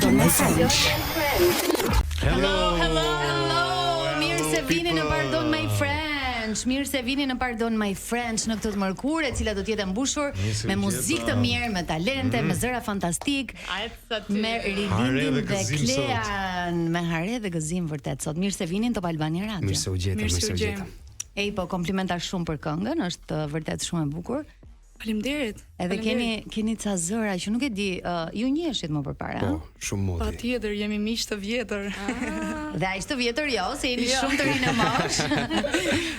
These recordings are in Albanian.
Pardon My French. Hello. Mirë se vini në Pardon My French. Mirë se vini në Pardon My French në këtë të mërkurë, e cila do të jetë mbushur me muzikë të mirë, me talente, me zëra fantastik, me Rilindin dhe Klean, me hare dhe gëzim vërtet sot. Mirë se vini në Top Albania Radio. Mirë se u gjeta. Ej, po komplimenta shumë për këngën, është vërtet shumë e bukur. Faleminderit. Edhe keni ca zëra që nuk e di, ju njiheshit më përpara. Po, shumë moti. Patjetër, jemi miq të vjetër. Dhe aq të vjetër jo, se jeni shumë të rinë mosh.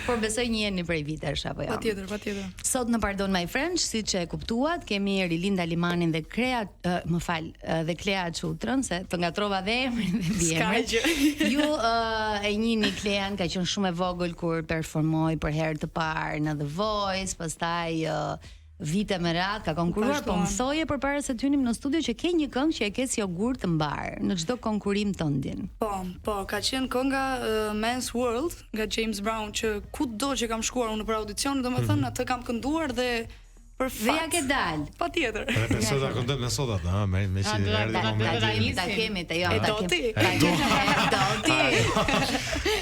Por besoj njiheni prej vitesh apo jo. Patjetër. Sot në Pardon My French, siç e kuptuat, kemi Rilinda Limanin dhe dhe Klea Çutrën, se të ngatrova dhe emrin dhe biemrin. Ju e njihni Klean, ka qenë shumë e vogël kur performoi për herë të parë në The Voice, pastaj vite me radhë ka konkuruar, po më thoje përpara se të hynim në studio që ke një këngë që e ke si jogurt të mbar në çdo konkurim tëndin. Po, ka qenë kënga Men's World nga James Brown, që kudo që kam shkuar unë për audicion, domethënë atë kam kënduar dhe për fat. Dhe ja ke dal. Patjetër. Edhe sot ta këndon në sot atë, me që erdhi momenti. Ta kemi te jo, ta kemi.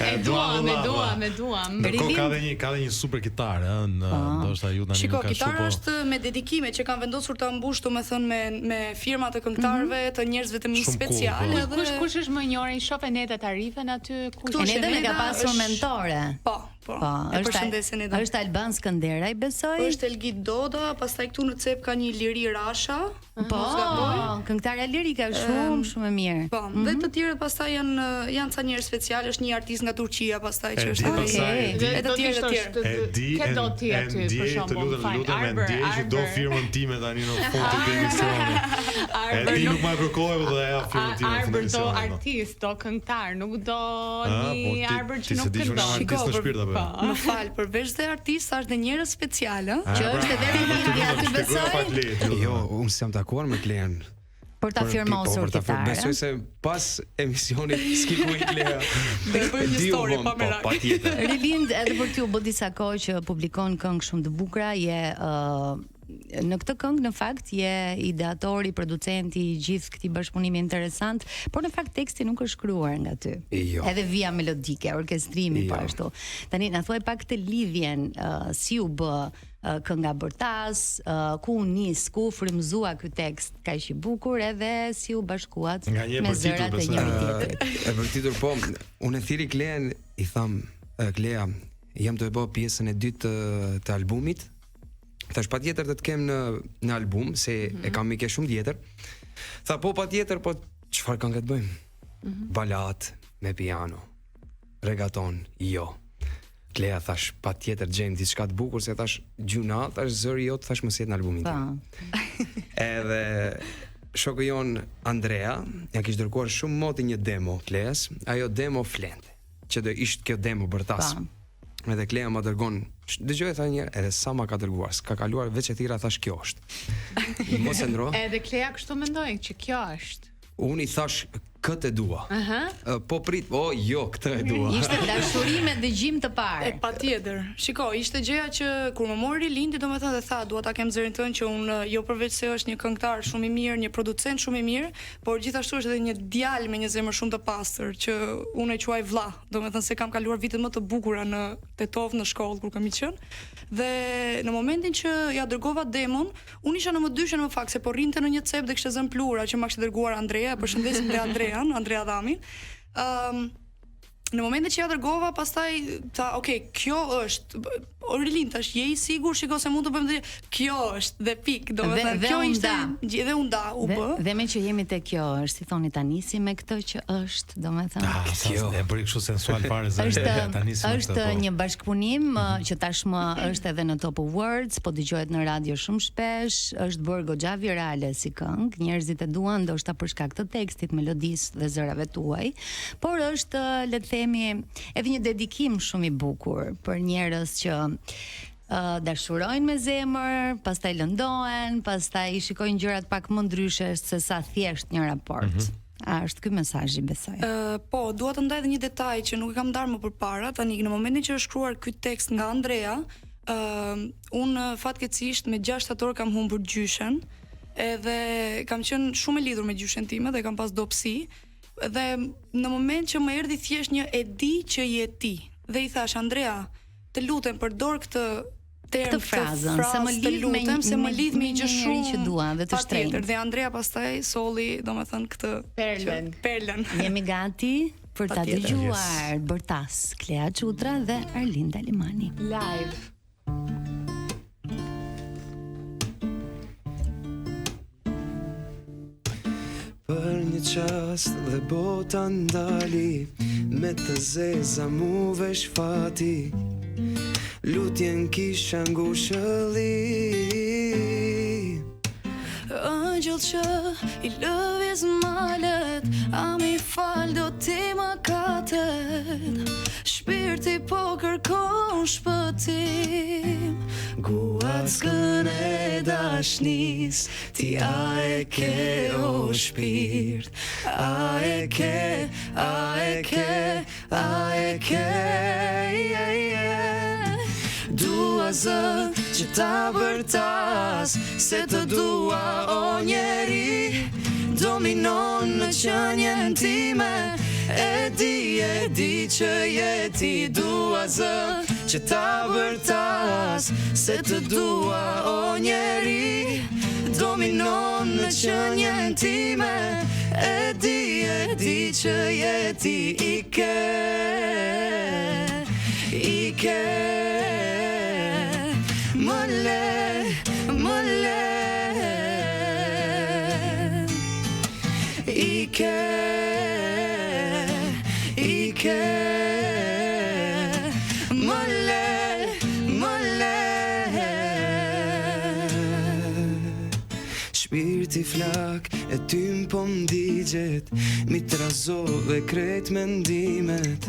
Me duam. Ka dhe një super kitare, ndoshta ju tani nuk ka shumë. Shiko, kitara është me dedikime që kanë vendosur ta mbush, domethënë me firma të këngëtarëve, të njerëzve të mirë speciale. Kush është më i njohur? I shoh Eneta Tarifen aty, kush? Eneta ka pasur mentore. Po. E përshëndesin Eneta. Është Alban Skënderaj, besoj. Është Elgit Doda, pastaj këtu në cep ka një Liri Rasha. Po, këngëtarja lirike shumë e mirë. Po, dhe të tjerët pastaj janë ca njerëz special, është një artist nga Turqia pastaj që është e të tjerë. Ke do ti aty për shembull. Lutem me ndjej që do firmën time tani në fund të emisionit. E di nuk ma kërkoj, po do ja firmën time në fund të emisionit. Do artist, do këngëtar, nuk do një Arbër që nuk këndon. Më fal, përveç se artist, është dhe njerëz special, që është edhe Rilindi aty besoj. Jo, unë s'jam takuar me Klean. Për ta firmosur kitarën. Besoj se pas emisionit skipoj Klea. Dhe bëj një story pa merak. Patjetër. Rilind, edhe për ty u bë disa kohë që publikon këngë shumë të bukura, në këtë këngë në fakt je ideatori, producenti i gjithë këtij bashkëpunimi interesant, por në fakt teksti nuk është shkruar nga ty. Jo. Edhe vija melodike, orkestrimi po ashtu. Tani na thuaj pak këtë lidhjen, si u bë kënga Bërtas, ku u nis, ku frymëzua ky tekst kaq i bukur, edhe si u bashkuat me zërat e njëri tjetrit. E vërtetur po, unë thiri Klean i tham, Klea, jam të bëj pjesën e dytë të albumit. Thash patjetër të kem në album, se e kam mikë shumë tjetër. Tha po patjetër, po çfarë këngë të bëjmë? Balad me piano, reggaeton, jo. Klea thash patjetër gjejmë diçka të bukur, se thash gjuna, thash zëri jot, thash mos jetë në albumin tim. Edhe shoku jon Andrea ja kishte dërguar shumë moti një demo Kleas, ajo demo flente, që do ishte kjo demo Bërtas. Edhe Klea më dërgon, dëgjoj tha një herë, edhe sa ma ka dërguar, s'ka kaluar veç e tira, thash kjo është. Mos e ndro. Edhe Klea kështu mendoi që kjo është. Unë i thash këtë e dua. Po prit, jo, këtë e dua. Ishte dashuri me dëgjim të parë. Patjetër. Shiko, ishte gjëja që kur më mori Rilindi, domethënë dhe tha, dua ta kem zërin tënd që unë jo përveç se është një këngëtar shumë i mirë, një producent shumë i mirë, por gjithashtu është edhe një djalë me një zemër shumë të pastër që unë e quaj vlla. Domethënë se kam kaluar vitet më të bukura në Tetov në shkollë kur kam i qenë. Dhe në momentin që ja dërgova demon, unë isha në më dyshën më fakt se po rrinte në një cep dhe kishte zënë plura që ma kishte dërguar Andrea, përshëndesim dhe Andrea Damin. Në momentin që ja dërgova, pastaj tha, okay, kjo është Rilin, tash je i sigur, shiko se mund të bëjmë dhe kjo është dhe pik, domethënë kjo ishte dhe u nda u bë. Dhe me që jemi te kjo është, si thoni ta nisi me këtë që është, domethënë. Kjo e bëri kështu sensual fare ta nisi. Është një bashkëpunim që tashmë është edhe në Top Awards, po dëgohet në radio shumë shpesh, është bërë goxha virale si këngë, njerëzit e duan ndoshta për shkak të tekstit, melodisë dhe zërave tuaj, por është le të themi edhe një dedikim shumë i bukur për njerëz që dashurojnë me zemër, pastaj lëndohen, pastaj shikojnë gjërat pak më ndryshe se sa thjesht një raport. A është ky mesazhi, besoj? Po, dua të ndaj edhe një detaj që nuk e kam ndarë më përpara, tani në momentin që është shkruar ky tekst nga Andrea, unë fatkeqësisht me 6 shtator kam humbur gjyshen. edhe kam qenë shumë e lidhur me gjyshen time dhe kam pas dobësi, dhe në moment që më erdhi thjesht një e di që je ti, dhe i thash Andrea, të lutem përdor këtë këtë frazën, se më lidh me një gjë shumë që dua dhe të shtrenjtë. Dhe Andrea pastaj solli, domethënë këtë perlën. Jemi gati për ta dëgjuar Bërtas, Klea Çutra dhe Arlinda Limani. Live. Për një qast dhe bota ndali, me të zeza mu vesh fati, lutjen kisha ngushëlli. Ëngjëll që i lëviz malet, a mi fal do ti më katet, shpirti po kërkon shpëtim. Guat s'kën e dashnis, ti a e ke o shpirt, a e ke, a e ke, a e ke. Dua zë që ta bërtas, se të dua o njeri, dominon në qënjen time, e di që jeti. Dua zë që ta bërtas, se të dua o njeri, dominon në qënjen time, e di që jeti. Ike më le Ike më le Shpirti flak e ty po m'digjet, mi trazove krejt mendimet,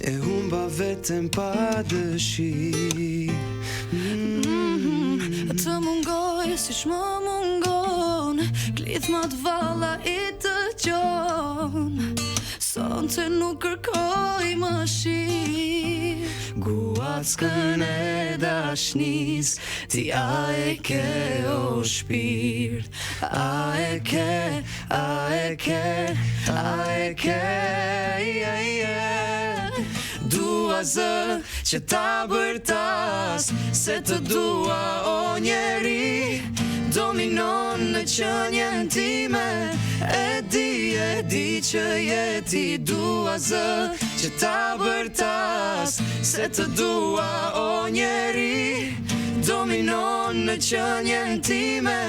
e humba vetëm pa dëshirë. Të mungoj si shmë mungon, klith ma të valla i të gjon, son të nuk kërkoj më shirë. Guat s'kën e dashnis, ti a e ke o shpirt, a e ke, a e ke, a e ke. Dua zë që ta bërtas, se të dua o njeri, dominon në qënjen time, e di që jeti. Dua zë që ta bërtas, se të dua o njeri, dominon në qënjen time,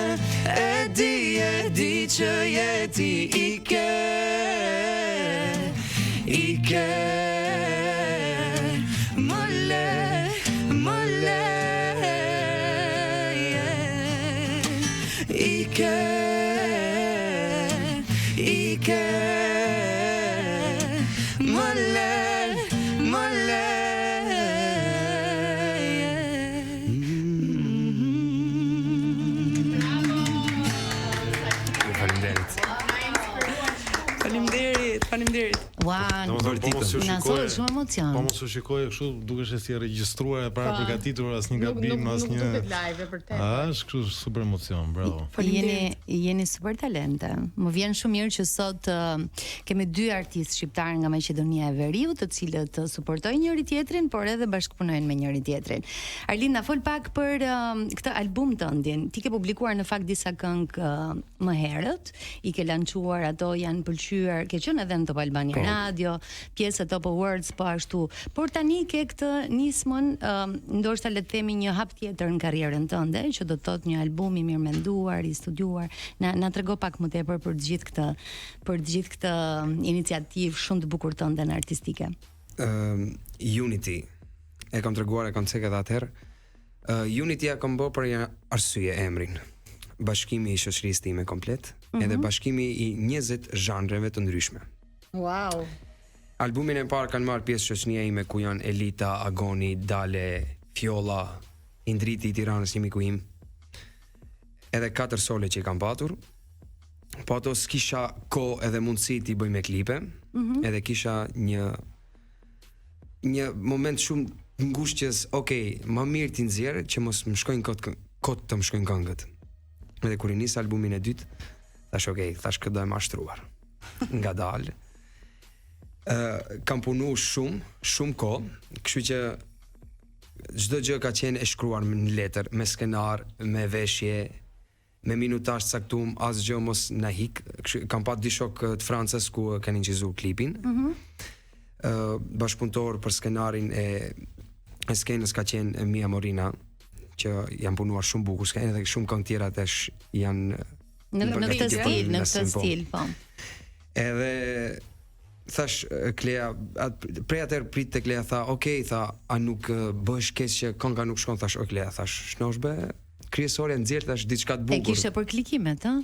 e di që jeti. Ike Ike më le Faleminderit. Ua, na solli shumë emocion. Po mos u shikoj kështu, dukesh si e regjistruar e para përgatitur asnjë gabim, asnjë. Nuk duket live e vërtet. Është kështu super emocion, bravo. Jeni super talente. Më vjen shumë mirë që sot kemi dy artistë shqiptar nga Maqedonia e Veriut, të cilët suportojnë njëri tjetrin, por edhe bashkëpunojnë me njëri tjetrin. Arlinda, fol pak për këtë album tëndin. Ti ke publikuar në fakt disa këngë më herët, i ke lançuar, ato janë pëlqyer, ke qenë edhe në Top Albania Radio, pjesë e Top Awards, po ashtu. Por tani ke këtë nismën, ndoshta le të themi një hap tjetër në karrierën tënde, që do të thotë një album i mirë menduar, i studiuar. Na trego pak më tepër për të gjithë këtë iniciativë shumë të bukur tënde në artistike. Unity. E kam treguar, e kam thënë edhe atëherë. Unity ja kam bërë për një arsye emrin. Bashkimi i shoqërisë time komplet, edhe bashkimi i 20 zhanreve të ndryshme. Wow. Albumin e parë kanë marrë pjesë shoqënia ime ku janë Elita, Agoni, Dale, Fjolla, Indriti i Tiranës, një miku im. Edhe 4 sole që i kam patur. Po ato s'kisha kohë edhe mundësi t'i bëj me klipe, edhe kisha një moment shumë ngushtjes, okay, më mirë t'i nxjerr që mos më shkojnë kot të më shkojnë këngët. Edhe kur I nis albumin e dytë, thash thash këtë do e mashtruar. Ngadalë. Kam punu shumë kohë, kështu që çdo gjë ka qenë e shkruar në letër, me skenar, me veshje, me minutazh caktuar, asgjë mos na hik. Kam pat dy shok të Francës ku kanë incizuar klipin. Bashkëpunëtor për skenarin e skenës ka qenë Mia Morina, që janë punuar shumë bukur, edhe shumë këngë tjera tash janë në këtë stil, po. Edhe thash Klea, prej atëherë prit te Klea, tha, tha, a nuk bësh keq që kënga nuk shkon, thash, Klea, thash, shnosh be, kryesorja nxjerr tash diçka të bukur. E kishe për klikimet, ëh?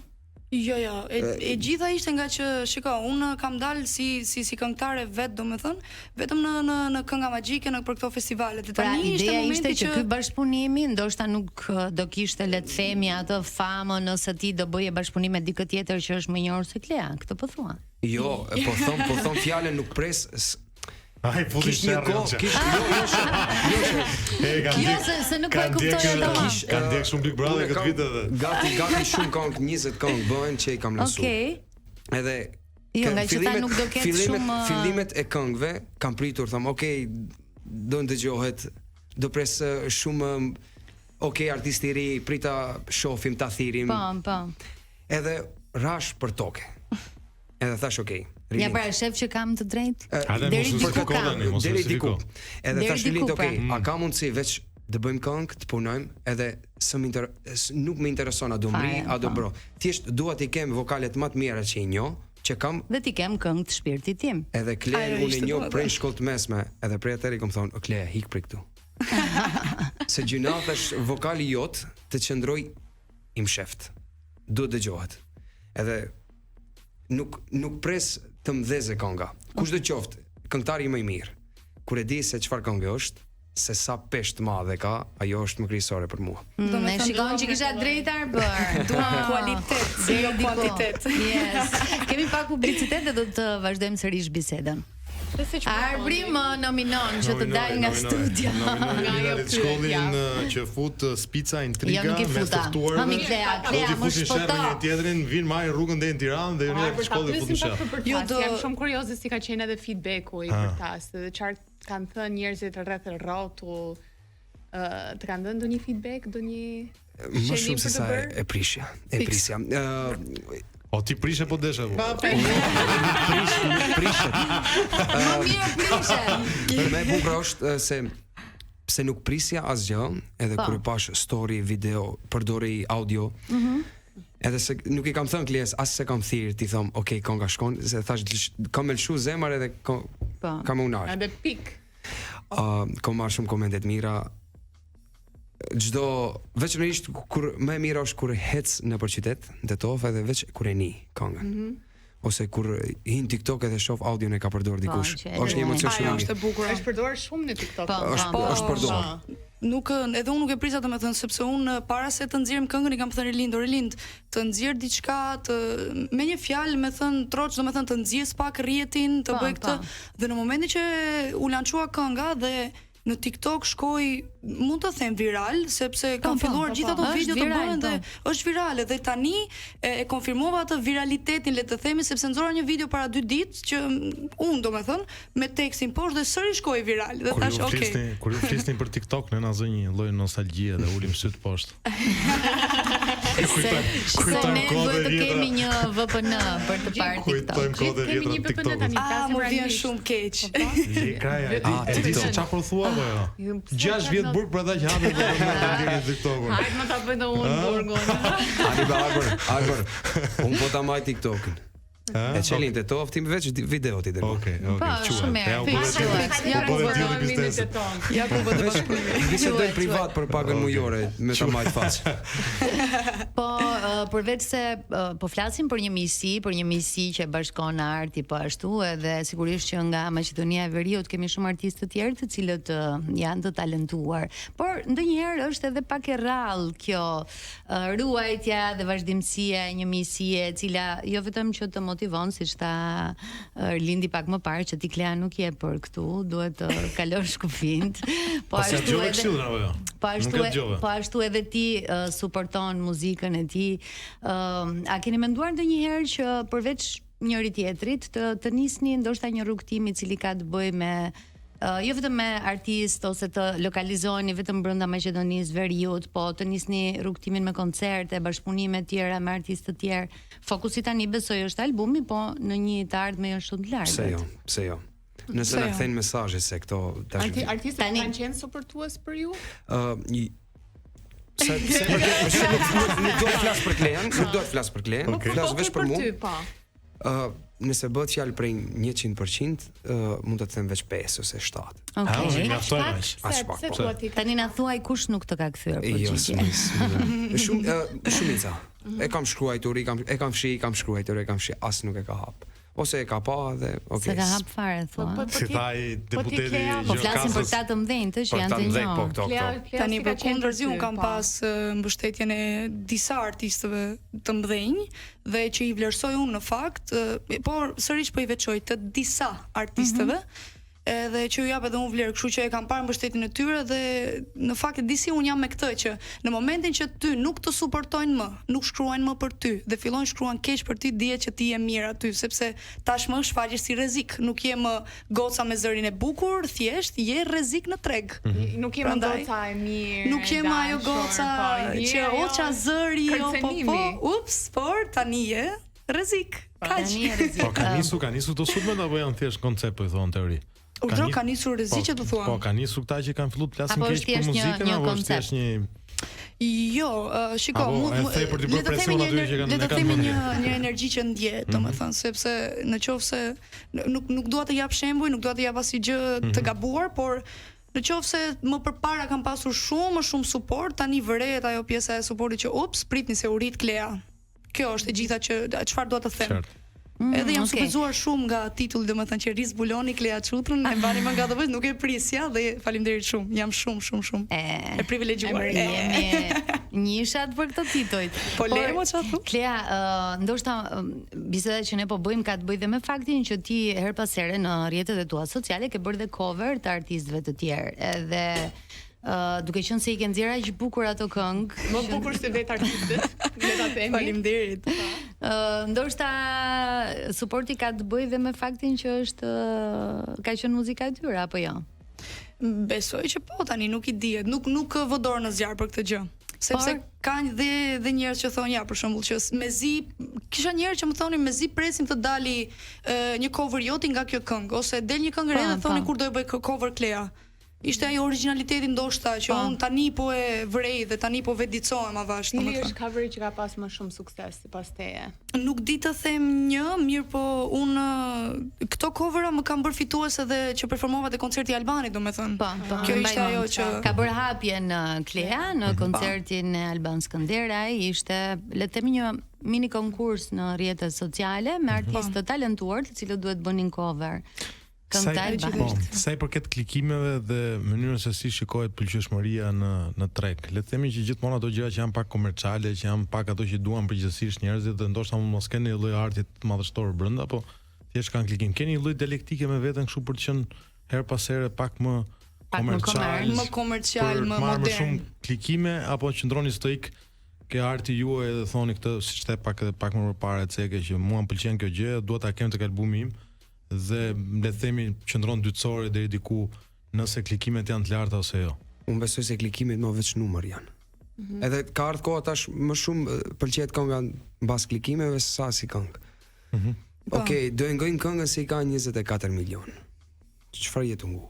Jo, e gjitha ishte nga që, shiko, unë kam dalë si këngëtare vetë, domethënë, vetëm në kënga magjike, në për këto festivale. Pra, ideja ishte që ky bashkëpunimi ndoshta nuk do kishte, le të themi, atë famën ose ti do bëje bashkëpunim me dikë tjetër që është më i njohur se Klea, këtë po thua. Jo, po thon fjalën nuk pres. Ai futi sherrën. Se nuk po e kuptoj atë. Kanë ndjek shumë Big Brother këtë vit edhe. Gati shumë këngë, 20 këngë bëhen që I kam lësuar. Edhe nga që ta nuk do ketë shumë fillimet e këngëve kam pritur, tham, do ndëgjohet, do pres shumë artisti I ri, prita shohim, ta thirrim. Po. Edhe rash për toke. Edhe thash ja pra shef që kam të drejtë. Deri diku. Edhe thash Lilit, a ka mundësi veç të bëjmë këngë, të punojmë, edhe nuk më intereson a do mri, a do bro. Thjesht dua t'i kem vokalet më të mira që I njoh, që kam dhe t'i kem këngë të shpirtit tim. Edhe Klea unë njoh prej shkollë të mesme, edhe prej atëherë I kam thonë, Klea, hik prej këtu. Se gjuna thash vokali jot të qëndroj I msheft. Duhet dëgjohet. Edhe nuk pres të mdheze kënga. Kushdo qoftë, këngëtari më I mirë. Kur e di se çfarë këngë është, se sa peshë të madhe ka, ajo është më kryesore për mua. Ne shikojmë që kisha drejtar bër. Duam kualitet, jo kuantitet. Yes. Kemi pak publicitet dhe do të vazhdojmë sërish bisedën. Arbri më nominon që të dal nga studio. Nga shkollin që fut spica intriga me ftuar. Klea më shpoto. Një tjetrin vin marrin rrugën deri në Tiranë dhe jeni në shkollë futin shef. Jam shumë kurioze si ka qenë edhe feedbacku I për tas, edhe çfarë kanë thënë njerëzit rreth rrotull. Të kanë dhënë ndonjë feedback, ndonjë më shumë se sa e prisja. O ti prishe po desha po. Prishe. Më mirë prishe. Më bukur është se pse nuk prisja asgjë, edhe kur e pash story, video, përdori audio. Edhe se nuk I kam thënë Kleas, as se kam thirr, ti them, kënga shkon, se thash kam lëshu zemër edhe kam unar. Edhe pik. Kam marrë shumë komente të mira. Veçanërisht kur më e mira është kur hec nëpër qytet, ndetof edhe veç kur e ni këngën. Ose kur hin TikTok edhe shoh audion e ka përdorur dikush. Është një emocion shumë I mirë. Është e bukur. Është përdorur shumë në TikTok. Është përdorur. Edhe unë nuk e prisa domethënë sepse unë para se të nxjerrim këngën I kam thënë Lind, të nxjerr diçka me një fjalë, me thënë troç, domethënë të nxjerr pak rrjetin, të bëj këtë. Dhe në momentin që u lançua kënga dhe në TikTok shkoi, mund të them viral, sepse kanë filluar gjithë ato video të bëhen dhe është virale dhe tani e konfirmova atë viralitetin, le të themi, sepse nxora një video para 2 ditë që unë domethënë me tekstin poshtë dhe sërish shkoi viral dhe thash Kur ju flisnin për TikTok, ne na zë një lloj nostalgjie dhe ulim syt poshtë. Ne duhet të kemi një VPN për të parë TikTok. Kemi një VPN tani, më vjen shumë keq. E di se çfarë po thua apo jo? 6 vjet burg për ata që hapin TikTok-un. Hajde më ta bëj në unë burgun. Arbor. Unë po ta maj TikTok-un. E çelin te toft tim veç video ti dërgoj. Okej. Ja ku bisedoj privat për pagën mujore me ta majt faqe. Po përveç se po flasim për një miqësi që bashkon arti po ashtu, edhe sigurisht që nga Maqedonia e Veriut kemi shumë artistë të tjerë të cilët janë të talentuar. Por ndonjëherë është edhe pak e rrallë kjo ruajtja dhe vazhdimësia e një miqësie e cila jo vetëm që të motivon, siç tha Lindi pak më parë, që ti Klea nuk je për këtu, duhet të kalosh kufijt. Po ashtu edhe ti suporton muzikën e ti. A keni menduar ndonjëherë që përveç njëri tjetrit të nisni ndoshta një rrugtim I cili ka të bëjë me jo vetëm me artist ose të lokalizoheni vetëm brenda Maqedonisë Veriut, po të nisni rrugtimin me koncerte, bashkëpunime të tjera me artistë të tjerë. Fokusi tani besoj është albumi, po në një të ardhme jo shumë të largët. Pse jo? Nëse na kthejnë mesazhe se këto artistët kanë qenë suportues për ju? Nuk do të flas për Klen, flas vetëm për mua. Nëse bëhet fjalë prej 100%, mund të them veç 5 ose 7. Okej. Tani na thuaj kush nuk të ka kthyer përgjigje. Shumica. E kam shkruar, e kam shkruar, as nuk e ka hap. Ose e ka pa dhe Se ka hap fare thua. Si thaj deputeti Po flasim për ta të mëdhenj që janë të njohur. Tani përkundërzi un kam pas mbështetjen e disa artistëve të mëdhenj dhe që I vlerësoj unë në fakt, por sërish po I veçoj të disa artistëve. Edhe që ju jap edhe unë vlerë, kështu që e kam parë mbështetjen e tyre dhe në fakt disi unë jam me këtë që në momentin që ty nuk të suportojnë më, nuk shkruajnë më për ty dhe fillojnë shkruan keq për ty, dihet që ti je mirë aty, sepse tashmë shfaqesh si rrezik, nuk je më goca me zërin e bukur, thjesht je rrezik në treg. Nuk je më goca e mirë. Nuk je më ajo goca që oça zëri po. Ups, por tani je rrezik. Po ka nisu të sutmet apo janë thjesht koncept po I thon teori? Urdhro ka nisur rreziqe të thua. Po ka nisur këta që kanë filluar të flasin keq për muzikën apo është thjesht një Jo, shiko, le të themi një energji që ndjet, domethënë, sepse nëse nuk dua të jap shembuj, nuk dua të jap asnjë gjë të gabuar, por nëse më përpara kam pasur shumë suport, tani vërehet ajo pjesa e suportit që ups, pritni se u rit Klea. Kjo është e gjitha që çfarë dua të them. Edhe jam surprizuar shumë nga titulli, domethënë që Riz Buloni Klea Çutrën, e mbani më nga dobës, nuk e prisja dhe faleminderit shumë. Jam shumë e privilegjuar. Jemi njëshat për këtë titull. Po lemo çfarë thu? Klea, ndoshta biseda që ne po bëjmë ka të bëjë dhe me faktin që ti her pas here në rrjetet e tua sociale ke bërë dhe cover të artistëve të tjerë. Edhe duke qenë se I ke nxjerrë aq bukur ato këngë, më bukur se vetë artistët, le ta themi. Faleminderit. Ndoshta suporti ka të bëjë dhe me faktin që është ka qenë muzika e tyre apo jo? Besoj që po, tani nuk I dihet, nuk vë dorë në zjarr për këtë gjë. Sepse kanë dhe njerëz që thonë ja, për shembull, që mezi kisha njerëz që më thonin mezi presim të dali një cover joti nga kjo këngë, ose del një këngë re dhe thonin kur do e bëj cover Klea. Ishte ajo originaliteti ndoshta që unë tani po e vrej dhe tani po vedicohem avash. Cili është coveri që ka pas më shumë sukses sipas teje? Nuk di të them mirë po unë këto covera më kanë bërë fitues edhe që performova te koncerti I Albanit, domethënë. Po, kjo ishte ajo që ka bërë hapje në Klea në koncertin e Alban Skënderaj, ishte le të themi një mini konkurs në rrjetet sociale me artistë të talentuar, të cilët duhet bënin cover. Sa I përket klikimeve dhe mënyrës se si shikohet pëlqyeshmëria në treg. Le të themi që gjithmonë ato gjëra që janë pak komerciale, që janë pak ato që duan përgjithsisht njerëzit dhe ndoshta mos kanë një lloj arti të madhështor brenda, po thjesht kanë klikim. Keni një lloj dialektike me veten kështu për të qenë her pas here pak më komercial, më modern. Më shumë klikime apo qëndroni stoik ke arti juaj dhe thoni këtë, siç the pak më përpara ceke që mua m'pëlqen kjo gjë, dua ta kem tek albumi im. Dhe le të themi qëndron dytësore deri diku nëse klikimet janë të larta ose jo. Unë besoj se klikimet më veç numër janë. Edhe ka ardhur koha tash më shumë pëlqejt kënga mbas klikimeve se sa si këngë. Okej, do e ngojnë këngën se I ka 24 milion. Çfarë jetë ngu?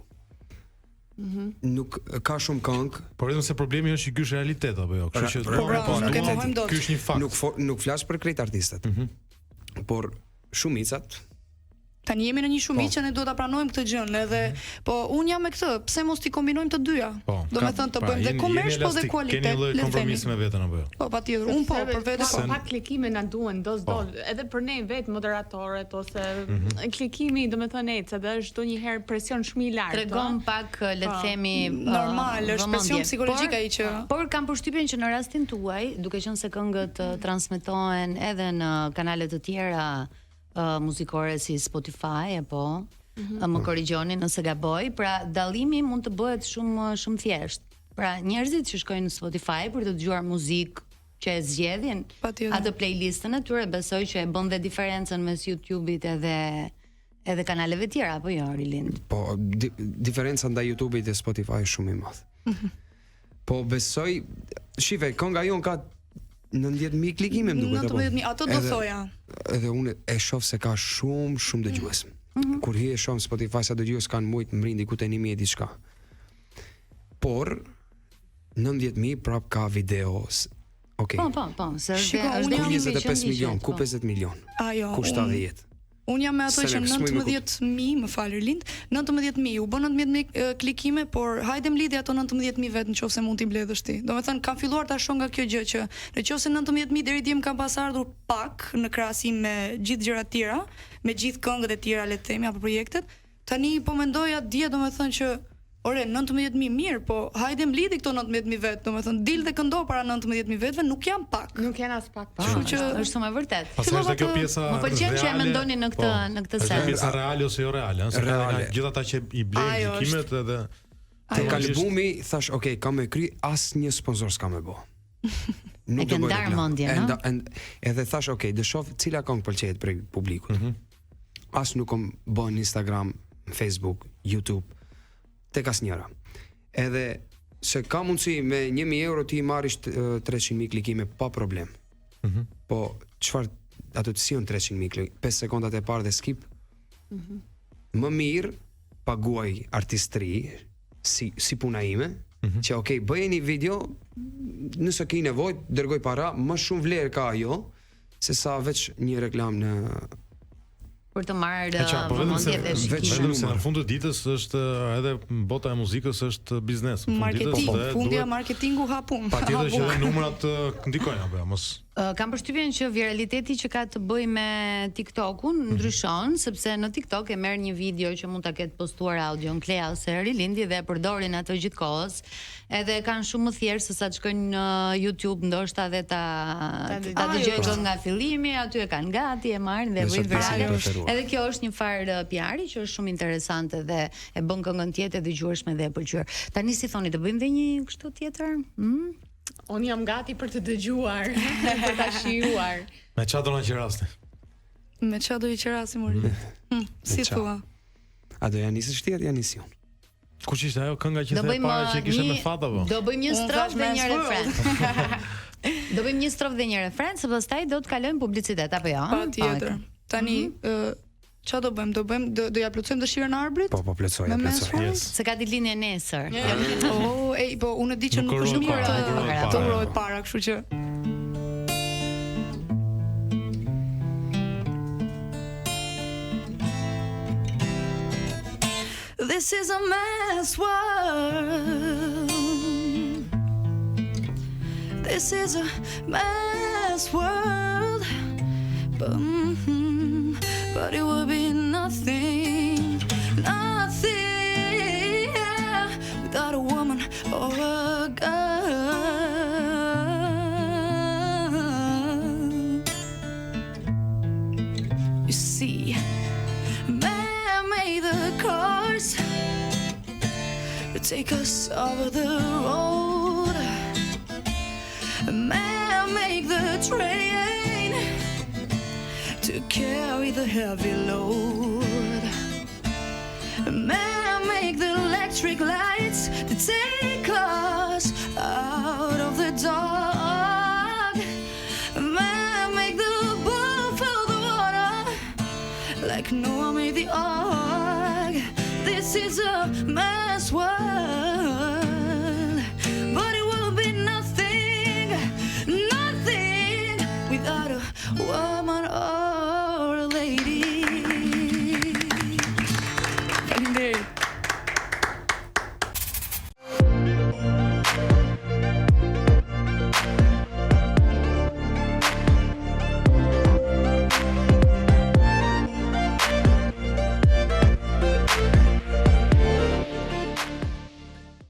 Nuk ka shumë këngë. Por edhe se problemi është që ky është realitet apo jo? Kështu që ky është një fakt. Nuk flas për krejt artistët. Por shumicat tani jemi në një shumicë që ne duhet ta pranojmë këtë gjën, edhe po un jam me këtë, pse mos ti kombinojmë të dyja? Domethënë të bëjmë dhe komerç po dhe kualitet. Keni lloj kompromis me veten apo jo? Po patjetër, un po për vetë po. Pak klikime na duhen do edhe për ne vetë moderatorët ose klikimi, domethënë ecë, dhe është ndonjëherë presion shumë I lartë. Tregon pak le të themi normal, është presion psikologjik ai që por kam përshtypjen që në rastin tuaj, duke qenë se këngët transmetohen edhe në kanale të tjera muzikore si Spotify apo më korrigjoni nëse gaboj, pra dallimi mund të bëhet shumë thjesht. Pra njerëzit që shkojnë në Spotify për të dëgjuar muzikë që e zgjedhin atë playlistën e tyre, besoj që e bën dhe diferencën mes YouTube-it edhe kanaleve tjera, apo jo, Rilind? Po, diferenca ndaj YouTube-it dhe Spotify është shumë i madh. Po besoj, shive, kënga jon ka 90.000 klikime më duket. 90.000, ato do thoja. Edhe unë e shoh se ka shumë dëgjues. Kur hi e shoh Spotify sa dëgjues kanë mujt mrin diku te 1.000 diçka. Por 90.000 prap ka video. Okej. Po, se është 25 milion, ku 50 milion. Ku 70. Unë jam me ato që 19.000, më falë Lind, 19.000, u bën 19.000 klikime, por hajdem lidhje ato 19.000 vetë nëse mund t'i mbledhësh ti. Domethënë kam filluar ta shoh nga kjo gjë që nëse 19.000 deri djem kanë pas ardhur pak në krahasim me gjithë gjërat tjera, me gjithë këngët e tjera le të themi apo projektet, tani po mendoja dje domethënë që ore 19.000 mirë, po hajde mblidhi këto 19.000 vet, domethënë dil dhe këndo para 19.000 vetëve nuk janë pak. Nuk janë as pak. Kështu që është shumë e vërtet. Pastaj është kjo pjesa. Më pëlqen që e mendoni në këtë sens. Është pjesa reale ose jo reale, ëh, se gjithë ata që i blejnë klikimet edhe tek albumi thash, okay, kam me kry asnjë sponsor s'kam me bë. Nuk do bëj reklam. Edhe thash, okay, do shoh cila këngë pëlqejt prej publikut. As nuk kam bën Instagram, Facebook, YouTube. Tek asnjëra. Edhe se ka mundësi me 1.000 euro ti marrish 300.000 klikime pa problem. Po çfarë ato të sion 300.000 klikime, 5 sekondat e parë dhe skip. Më mirë paguaj artistri si puna ime, që okay, bëj një video, nëse ke nevojë, dërgoj para, më shumë vlerë ka ajo se sa veç një reklam në për të marrë vëmendje dhe shikime. Vetëm se në fund të ditës është edhe bota e muzikës është biznes. Fundja marketingu hapun. Patjetër që edhe numrat ndikojnë apo mos. Kam përshtypjen që viraliteti që ka të bëjë me TikTokun ndryshon, sepse në TikTok e merr një video që mund ta ketë postuar audion Klea ose Rilindi dhe e përdorin atë gjithkohës, edhe kanë shumë më thjesht se sa të shkojnë në YouTube, ndoshta edhe ta dëgjojnë nga fillimi, aty e kanë gati, e marrin dhe bëjnë virale. Edhe kjo është një farë PR-i që është shumë interesante dhe e bën këngën tjetër e dëgjueshme dhe e pëlqyer. Tani si thoni, të bëjmë edhe një kështu tjetër? Unë jam gati për të dëgjuar, për ta shijuar. Me çfarë do na qerasni? Me çfarë do i qerasi mori? Si thua? A do ja nisësh ti atë ja nis unë? Kush ishte ajo kënga që the para që kishte me fat apo? Do bëjmë një strofë dhe një refren. Do bëjmë një strofë dhe një refren, se pastaj do të kalojmë publicitet apo jo? Patjetër. Tani çfarë do bëjmë? Do ja plotësojmë dëshirën e arbrit? Po plotësoj. Se ka ditëlindje nesër. Po unë di që nuk është mirë të urohet para, kështu që This is a man's world. This is a man's world. But it would be nothing without a woman or a girl. You see, man made the cars to take us over the road. Man make the train to carry the heavy load. Man make the electric lights to take us out of the dark. Man make the bull fill the water like Noah made the ark. This is a man's world.